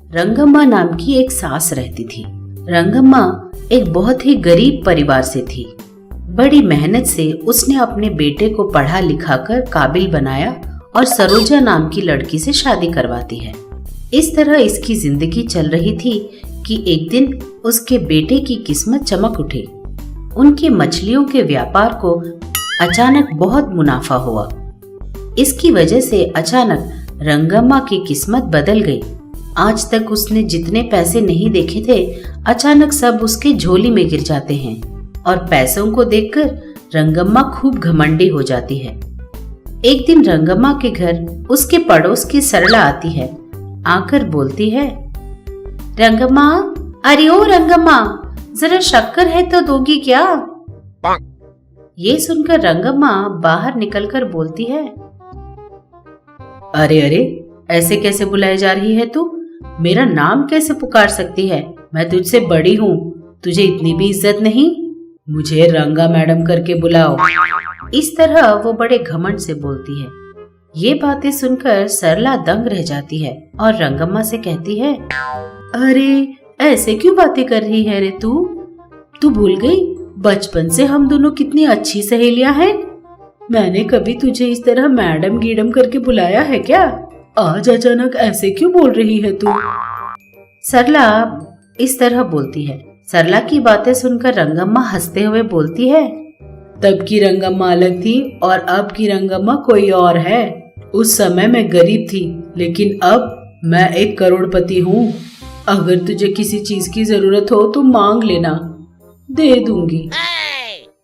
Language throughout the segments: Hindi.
रंगम्मा नाम की एक सास रहती थी। रंगम्मा एक बहुत ही गरीब परिवार से थी। बड़ी मेहनत से उसने अपने बेटे को पढ़ा लिखा कर काबिल बनाया और सरोजा नाम की लड़की से शादी करवाती है। इस तरह इसकी जिंदगी चल रही थी कि एक दिन उसके बेटे की किस्मत चमक उठी। उनके मछलियों के व्यापार को अचानक बहुत मुनाफा हुआ। इसकी वजह से अचानक रंगम्मा की किस्मत बदल गई। आज तक उसने जितने पैसे नहीं देखे थे, अचानक सब उसके झोली में गिर जाते हैं और पैसों को देखकर रंगम्मा खूब घमंडी हो जाती है। एक दिन रंगम्मा के घर उसके पड़ोस की सरला आती है। आकर बोलती है, रंगम्मा, अरे ओ रंगम्मा, जरा शक्कर है तो दोगी क्या? ये सुनकर रंगम्मा बाहर निकलकर बोलती है, अरे अरे, ऐसे कैसे बुलाई जा रही है तू? मेरा नाम कैसे पुकार सकती है? मैं तुझसे बड़ी हूँ, तुझे इतनी भी इज्जत नहीं? मुझे रंगा मैडम करके बुलाओ। इस तरह वो बड़े घमंड से बोलती है। ये बातें सुनकर सरला दंग रह जाती है और रंगम्मा से कहती है, अरे ऐसे क्यों बातें कर रही है रे तू? तू भूल गई बचपन से हम दोनों कितनी अच्छी सहेलियां हैं? मैंने कभी तुझे इस तरह मैडम गीडम करके बुलाया है क्या? आज अचानक ऐसे क्यों बोल रही है तू? सरला इस तरह बोलती है। सरला की बातें सुनकर रंगम्मा हंसते हुए बोलती है, तब की रंगम्मा अलग थी और अब की रंगम्मा कोई और है। उस समय मैं गरीब थी, लेकिन अब मैं एक करोड़पति हूँ। अगर तुझे किसी चीज की जरूरत हो तो मांग लेना, दे दूंगी।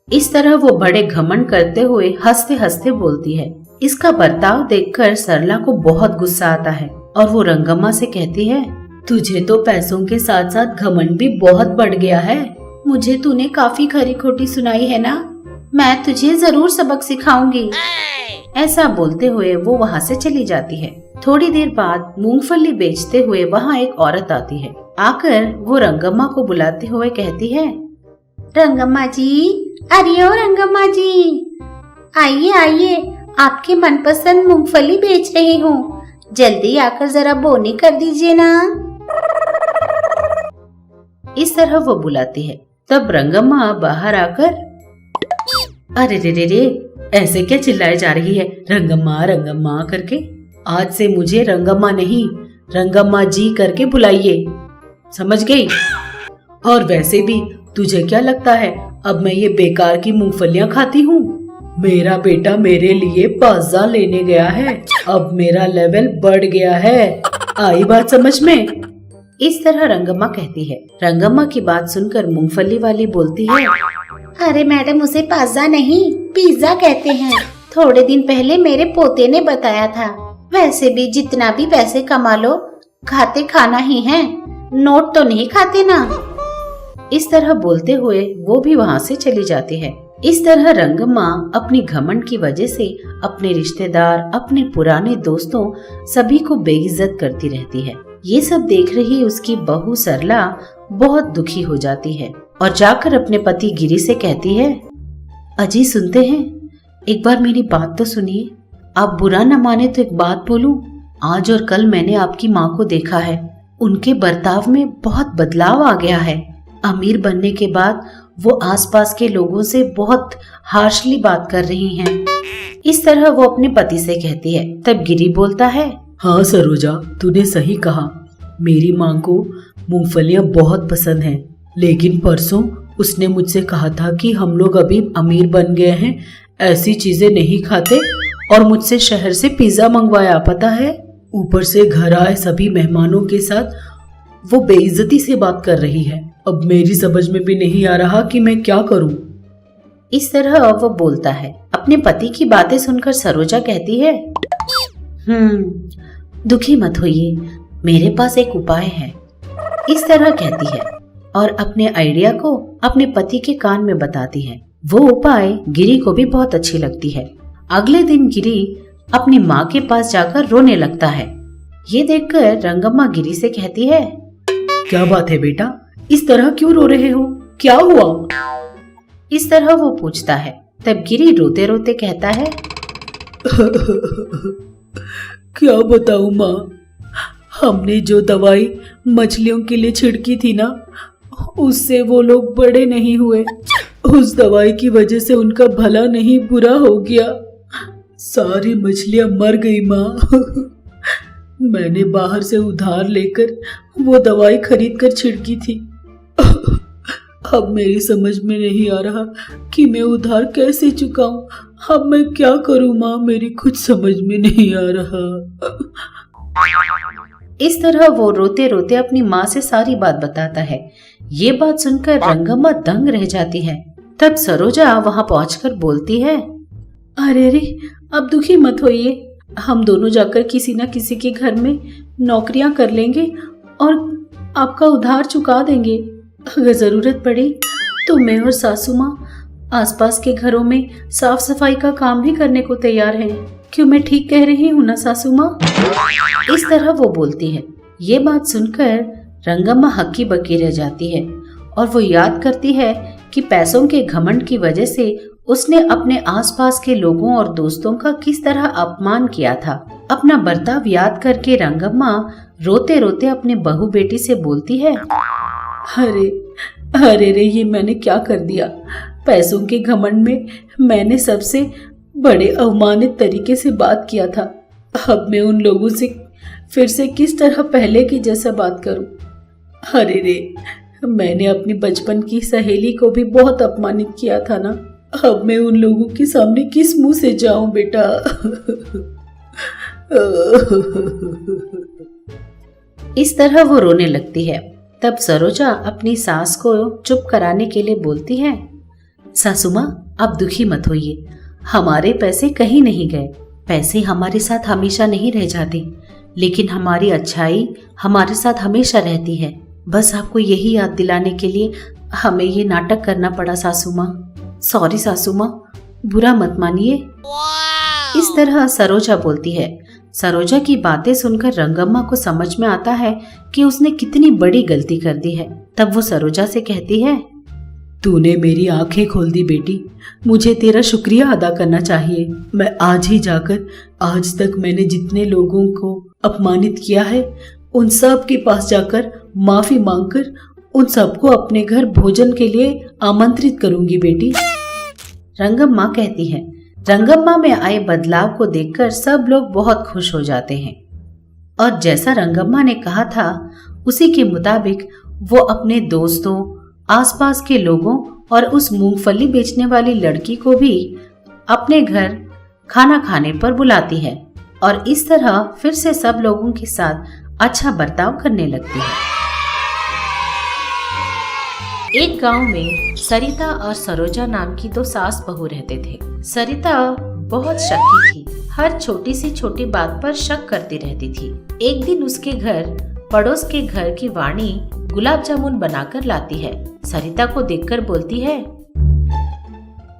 इस तरह वो बड़े घमंड करते हुए हंसते हंसते बोलती है। इसका बर्ताव देखकर सरला को बहुत गुस्सा आता है और वो रंगम्मा से कहती है, तुझे तो पैसों के साथ साथ घमंड भी बहुत बढ़ गया है। मुझे तूने काफी खरी खोटी सुनाई है ना, मैं तुझे जरूर सबक सिखाऊंगी। ऐसा बोलते हुए वो वहाँ से चली जाती है। थोड़ी देर बाद मूंगफली बेचते हुए वहाँ एक औरत आती है। आकर वो रंगम्मा को बुलाते हुए कहती है, रंगम्मा जी, अरे ओ रंगम्मा जी, आइए आइए, आपके मनपसंद मूंगफली बेच रही हूँ, जल्दी आकर जरा बोनी कर दीजिए ना। इस तरह वो बुलाती है। तब रंगम्मा बाहर आकर, अरे रे रे रे, ऐसे क्या चिल्लाए जा रही है रंगम्मा रंगम्मा करके? आज से मुझे रंगम्मा नहीं, रंगम्मा जी करके बुलाइए, समझ गई? और वैसे भी तुझे क्या लगता है अब मैं ये बेकार की मूंगफलियां खाती हूँ? मेरा बेटा मेरे लिए पिज़्ज़ा लेने गया है, अब मेरा लेवल बढ़ गया है। आई बात समझ में? इस तरह रंगम्मा कहती है। रंगम्मा की बात सुनकर मूंगफली वाली बोलती है, अरे मैडम, उसे पिज़्ज़ा नहीं पिज़्ज़ा कहते हैं। थोड़े दिन पहले मेरे पोते ने बताया था। वैसे भी जितना भी पैसे कमा लो, खाते खाना ही है, नोट तो नहीं खाते ना। इस तरह बोलते हुए वो भी वहाँ से चली जाती है। इस तरह रंगम्मा अपनी घमंड की वजह से अपने रिश्तेदार, अपने पुराने दोस्तों सभी को बेइज्जत करती रहती है। ये सब देख रही उसकी बहू सरला बहुत दुखी हो जाती है और जाकर अपने पति गिरी से कहती है, अजी सुनते हैं, एक बार मेरी बात तो सुनिए। आप बुरा न माने तो एक बात बोलूं। आज और कल मैंने आपकी माँ को देखा है, उनके बर्ताव में बहुत बदलाव आ गया है। अमीर बनने के बाद वो आसपास के लोगों से बहुत हार्शली बात कर रही हैं। इस तरह वो अपने पति से कहती है। तब गिरी बोलता है, हाँ सरोजा, तूने सही कहा। मेरी माँ को मूंगफलियाँ बहुत पसंद हैं, लेकिन परसों उसने मुझसे कहा था कि हम लोग अभी अमीर बन गए हैं, ऐसी चीजें नहीं खाते, और मुझसे शहर से पिज्जा मंगवाया, पता है? ऊपर से घर आए सभी मेहमानों के साथ वो बेइज्जती से बात कर रही है। अब मेरी समझ में भी नहीं आ रहा कि मैं क्या करूं। इस तरह वो बोलता है। अपने पति की बातें सुनकर सरोजा कहती है, दुखी मत होइए, मेरे पास एक उपाय है। इस तरह कहती है और अपने आइडिया को अपने पति के कान में बताती है। वो उपाय गिरी को भी बहुत अच्छी लगती है। अगले दिन गिरी अपनी माँ के पास जाकर रोने लगता है। ये देखकर रंगम्मा गिरी से कहती है, क्या बात है बेटा, इस तरह क्यों रो रहे हो, क्या हुआ? इस तरह वो पूछता है। तब गिरी रोते रोते कहता है, क्या बताऊं माँ, हमने जो दवाई मछलियों के लिए छिड़की थी ना, उससे वो लोग बड़े नहीं हुए। उस दवाई की वजह से उनका भला नहीं बुरा हो गया। सारी मछलियां मर गई माँ। मैंने बाहर से उधार लेकर वो दवाई खरीद कर छिड़की थी। अब मेरी समझ में नहीं आ रहा कि मैं उधार कैसे चुकाऊं। अब मैं क्या करूं माँ, मेरी कुछ समझ में नहीं आ रहा। इस तरह वो रोते रोते अपनी माँ से सारी बात बताता है। ये बात सुनकर रंगम्मा दंग रह जाती है। तब सरोजा वहाँ पहुंचकर बोलती है, अरे रे, अब दुखी मत होइए, हम दोनों जाकर किसी न किसी के घर में नौकरियां कर लेंगे और आपका उधार चुका देंगे। अगर जरूरत पड़ी तो मैं और सासू माँ आसपास के घरों में साफ सफाई का काम भी करने को तैयार हैं। क्यों मैं ठीक कह रही हूँ ना सासू माँ? इस तरह वो बोलती है। ये बात सुनकर रंगम्मा हक्की बक्की रह जाती है और वो याद करती है कि पैसों के घमंड की वजह से उसने अपने आसपास के लोगों और दोस्तों का किस तरह अपमान किया था। अपना बर्ताव याद करके रंगम्मा रोते रोते अपने बहू बेटी से बोलती है, अरे अरे रे, ये मैंने क्या कर दिया। पैसों के घमंड में मैंने सबसे बड़े अवमानित तरीके से बात किया था। अब मैं उन लोगों से फिर से किस तरह पहले की जैसा बात करूं। अरे रे, मैंने अपनी बचपन की सहेली को भी बहुत अपमानित किया था ना। अब मैं उन लोगों के सामने किस मुंह से जाऊं बेटा। इस तरह वो रोने लगती है। तब सरोजा अपनी सास को चुप कराने के लिए बोलती है, सासू माँ, आप दुखी मत होइए, हमारे पैसे कहीं नहीं गए। पैसे हमारे साथ हमेशा नहीं रह जाते, लेकिन हमारी अच्छाई हमारे साथ हमेशा रहती है। बस आपको यही याद दिलाने के लिए हमें ये नाटक करना पड़ा सासू माँ। सॉरी सासू माँ, बुरा मत मानिए। इस तरह सरोजा बोलती है। सरोजा की बातें सुनकर रंगम्मा को समझ में आता है कि उसने कितनी बड़ी गलती कर दी है। तब वो सरोजा से कहती है, तूने मेरी आंखें खोल दी बेटी, मुझे तेरा शुक्रिया अदा करना चाहिए। मैं आज ही जाकर, आज तक मैंने जितने लोगों को अपमानित किया है उन सब के पास जाकर माफी मांगकर उन सबको अपने घर भोजन के लिए आमंत्रित करूंगी बेटी। रंगम्मा कहती है। रंगम्मा में आए बदलाव को देखकर सब लोग बहुत खुश हो जाते हैं और जैसा रंगम्मा ने कहा था उसी के मुताबिक वो अपने दोस्तों, आसपास के लोगों और उस मूंगफली बेचने वाली लड़की को भी अपने घर खाना खाने पर बुलाती है और इस तरह फिर से सब लोगों के साथ अच्छा बर्ताव करने लगती है। एक गांव में सरिता और सरोजा नाम की दो सास बहू रहते थे। सरिता बहुत शक्की थी, हर छोटी सी छोटी बात पर शक करती रहती थी। एक दिन उसके घर पड़ोस के घर की वाणी गुलाब जामुन बनाकर लाती है। सरिता को देखकर बोलती है,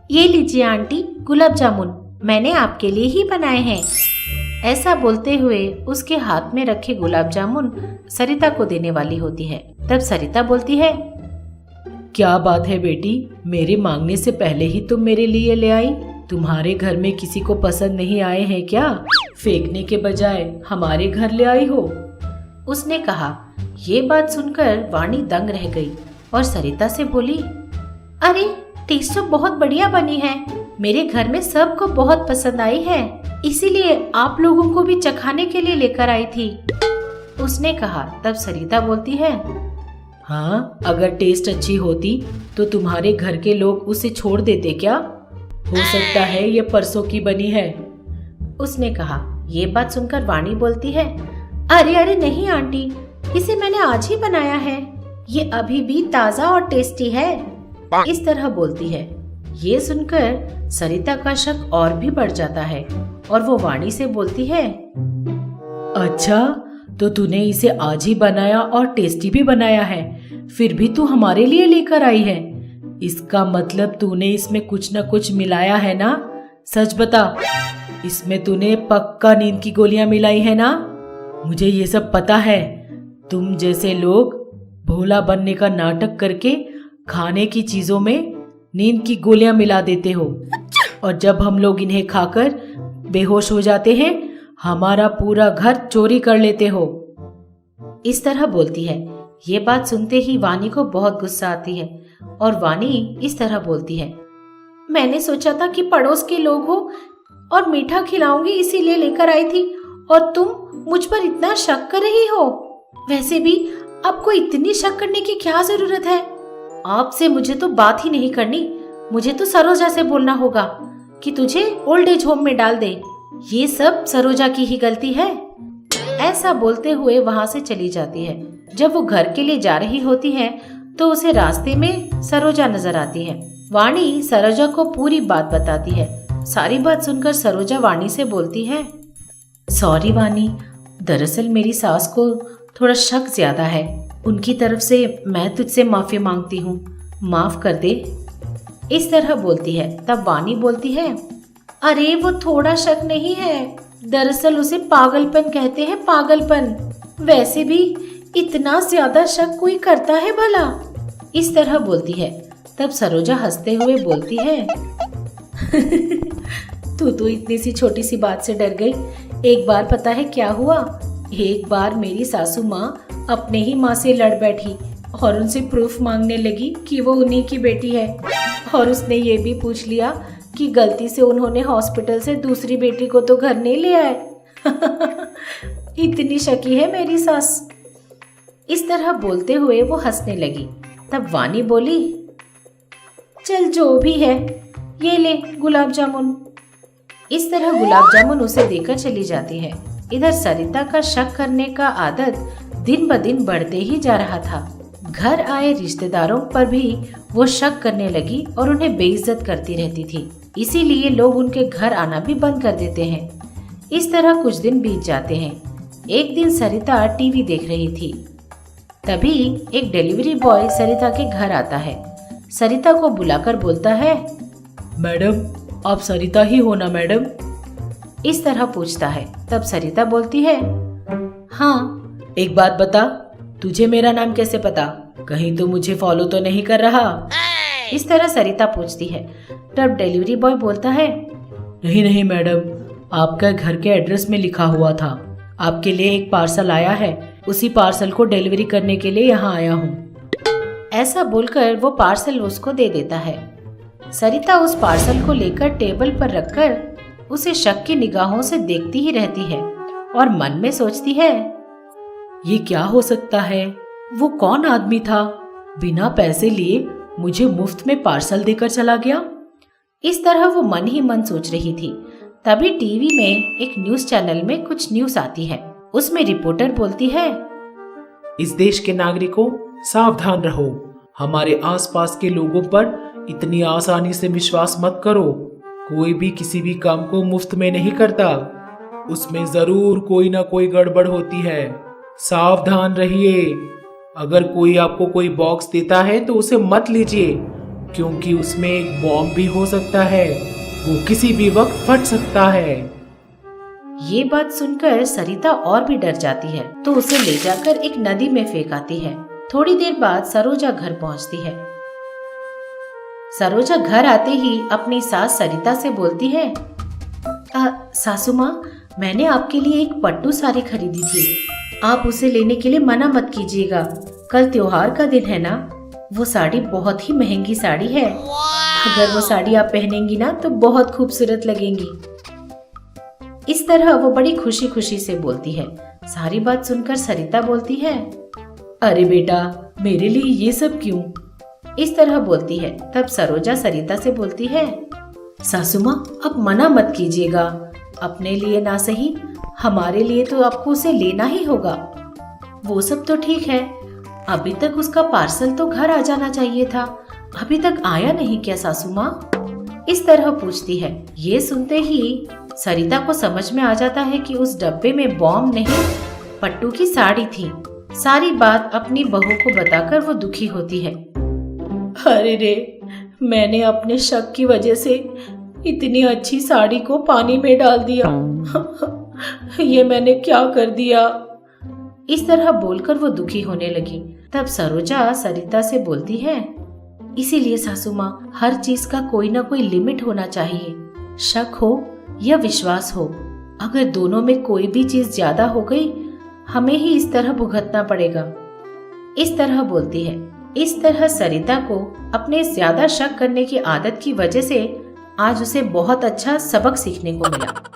ये लीजिए आंटी, गुलाब जामुन मैंने आपके लिए ही बनाए हैं। ऐसा बोलते हुए उसके हाथ में रखे गुलाब जामुन सरिता को देने वाली होती है। तब सरिता बोलती है, क्या बात है बेटी, मेरे मांगने से पहले ही तुम मेरे लिए ले आई। तुम्हारे घर में किसी को पसंद नहीं आए हैं क्या? फेंकने के बजाय हमारे घर ले आई हो। उसने कहा। ये बात सुनकर वाणी दंग रह गई और सरिता से बोली, अरे टेस्ट तो बहुत बढ़िया बनी है, मेरे घर में सबको बहुत पसंद आई है, इसीलिए आप लोगों को भी चखाने के लिए लेकर आई थी। उसने कहा। तब सरिता बोलती है, हाँ, अगर टेस्ट अच्छी होती तो तुम्हारे घर के लोग उसे छोड़ देते क्या? हो सकता है ये परसों की बनी है। उसने कहा। ये बात सुनकर वाणी बोलती है, अरे अरे नहीं आंटी, इसे मैंने आज ही बनाया है, ये अभी भी ताजा और टेस्टी है। इस तरह बोलती है। ये सुनकर सरिता का शक और भी बढ़ जाता है और वो वाणी से बोलती है, अच्छा तो तूने इसे आज ही बनाया और टेस्टी भी बनाया है, फिर भी तू हमारे लिए लेकर आई है, इसका मतलब तूने इसमें कुछ न कुछ मिलाया है ना? सच बता, इसमें तूने पक्का नींद की गोलियां मिलाई है ना? मुझे ये सब पता है। तुम जैसे लोग भोला बनने का नाटक करके खाने की चीजों में नींद की गोलियां मिला देते हो और जब हम लोग इन्हें खाकर बेहोश हो जाते हैं, हमारा पूरा घर चोरी कर लेते हो। इस तरह बोलती है। ये बात सुनते ही वानी को बहुत गुस्सा आती है और वानी इस तरह बोलती है, मैंने सोचा था कि पड़ोस के लोग हो और मीठा खिलाऊंगी इसीलिए लेकर आई थी, और तुम मुझ पर इतना शक कर रही हो। वैसे भी आपको इतनी शक करने की क्या जरूरत है? आपसे मुझे तो बात ही नहीं करनी। मुझे तो सरोजा से बोलना होगा कि तुझे ओल्ड एज होम में डाल दे। ये सब सरोजा की ही गलती है। ऐसा बोलते हुए वहाँ से चली जाती है। जब वो घर के लिए जा रही होती है तो उसे रास्ते में सरोजा नजर आती है। वाणी सरोजा को पूरी बात बताती है। सारी बात सुनकर सरोजा वाणी से बोलती है, सॉरी वाणी, दरअसल मेरी सास को थोड़ा शक ज्यादा है। उनकी तरफ से मैं तुझसे माफी मांगती हूँ, माफ कर दे। इस तरह बोलती है। तब वाणी बोलती है, अरे वो थोड़ा शक नहीं है, दरअसल उसे पागलपन कहते हैं, पागलपन। वैसे भी इतना ज्यादा शक कोई करता है भला? इस तरह बोलती है। तब सरोजा हंसते हुए बोलती है, तू तो इतनी सी छोटी सी बात से डर गई। एक बार पता है क्या हुआ? एक बार मेरी सासू माँ अपने ही माँ से लड़ बैठी और उनसे प्रूफ मांगने लगी कि वो उन्हीं की बेटी है, और उसने ये भी पूछ लिया कि गलती से उन्होंने हॉस्पिटल से दूसरी बेटी को तो घर नहीं ले आए। इतनी शकी है मेरी सास। इस तरह बोलते हुए वो हंसने लगी। तब वाणी बोली, चल जो भी है, ये ले गुलाब जामुन। इस तरह गुलाब जामुन उसे देकर चली जाती है। इधर सरिता का शक करने का आदत दिन ब दिन बढ़ते ही जा रहा था। घर आए रिश्तेदारों पर भी वो शक करने लगी और उन्हें बेइज्जत करती रहती थी। इसीलिए लोग उनके घर आना भी बंद कर देते हैं। इस तरह कुछ दिन बीत जाते हैं। एक दिन सरिता टीवी देख रही थी। तभी एक डिलीवरी बॉय सरिता के घर आता है। सरिता को बुलाकर बोलता है, मैडम, आप सरिता ही हो ना मैडम? इस तरह पूछता है। तब सरिता बोलती है, हाँ। एक बात बता, तुझे मेरा नाम कैसे पता? कहीं तो मुझे फॉलो तो नहीं कर रहा? इस तरह सरिता पूछती है। तब डिलीवरी बॉय बोलता है, नहीं नहीं मैडम, आपका घर के एड्रेस में लिखा हुआ था। आपके लिए एक पार्सल आया है, उसी पार्सल को डिलीवरी करने के लिए यहाँ आया हूँ। ऐसा बोलकर वो पार्सल उसको दे देता है। सरिता उस पार्सल को लेकर टेबल पर रखकर उसे शक की निगाहों से देखती ही रहती है और मन में सोचती है, ये क्या हो सकता है? वो कौन आदमी था, बिना पैसे लिए मुझे मुफ्त में पार्सल देकर चला गया? इस तरह वो मन ही मन सोच रही थी। तभी टीवी में एक न्यूज चैनल में कुछ न्यूज आती है। उसमें रिपोर्टर बोलती है, इस देश के नागरिकों, सावधान रहो। हमारे आसपास के लोगों पर इतनी आसानी से विश्वास मत करो। कोई भी किसी भी काम को मुफ्त में नहीं करता, उसमें जरूर कोई ना कोई गड़बड़ होती है। सावधान रहिए। अगर कोई आपको कोई बॉक्स देता है तो उसे मत लीजिए, क्योंकि उसमें एक बॉम्ब भी हो सकता है, वो किसी भी वक्त फट सकता है। ये बात सुनकर सरिता और भी डर जाती है तो उसे ले जाकर एक नदी में फेंक आती है। थोड़ी देर बाद सरोजा घर पहुंचती है। सरोजा घर आते ही अपनी सास सरिता से बोलती है, सासू माँ, मैंने आपके लिए एक पट्टू साड़ी खरीदी थी। आप उसे लेने के लिए मना मत कीजिएगा। कल त्योहार का दिन है ना। वो साड़ी बहुत ही महंगी साड़ी है। अगर वो साड़ी आप पहनेंगी ना तो बहुत खूबसूरत लगेंगी। इस तरह वो बड़ी खुशी खुशी से बोलती है। सारी बात सुनकर सरिता बोलती है, अरे बेटा, मेरे लिए ये सब क्यों? इस तरह बोलती है। तब सरोजा सरिता से बोलती है, सासू माँ, आप मना मत कीजिएगा। अपने लिए ना सही, हमारे लिए तो आपको उसे लेना ही होगा। वो सब तो ठीक है, अभी तक उसका पार्सल तो घर आ जाना चाहिए था। अभी तक आया नहीं क्या सासू माँ? इस तरह पूछती है। ये सुनते ही सरिता को समझ में आ जाता है कि उस डब्बे में बॉम्ब नहीं, पट्टू की साड़ी थी। सारी बात अपनी बहू को बताकर वो दुखी होती है। अरे रे, मैंने अपने शक की वजह से इतनी अच्छी साड़ी को पानी में डाल दिया। ये मैंने क्या कर दिया? इस तरह बोलकर वो दुखी होने लगी। तब सरोजा सरिता से बोलती है, इसीलिए सासू माँ, हर चीज का कोई ना कोई लिमिट होना चाहिए। शक हो या विश्वास हो, अगर दोनों में कोई भी चीज ज्यादा हो गई, हमें ही इस तरह भुगतना पड़ेगा। इस तरह बोलती है। इस तरह सरिता को अपने ज्यादा शक करने की आदत की वजह से आज उसे बहुत अच्छा सबक सीखने को मिला।